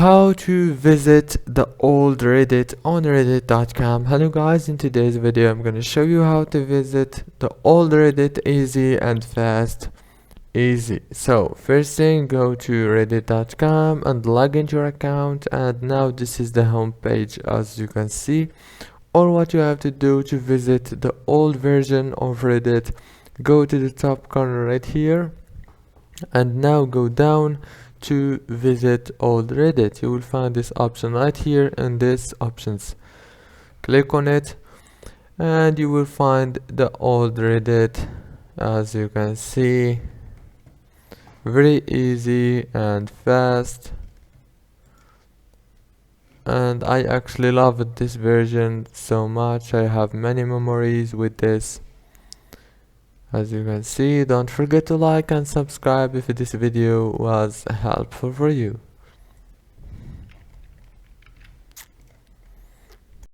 How to visit the old Reddit on reddit.com. Hello guys, in today's video I'm going to show you how to visit the old Reddit easy and fast. So first thing, go to reddit.com and log into your account, and now this is the home page as you can see. Or what you have to do to visit the old version of Reddit, go to the top corner right here and now go down to visit old Reddit. You will find this option right here in this options. Click on it and you will find the old Reddit. As you can see, very easy and fast, and I actually love this version so much. I have many memories with this. As you can see, don't forget to like and subscribe if this video was helpful for you.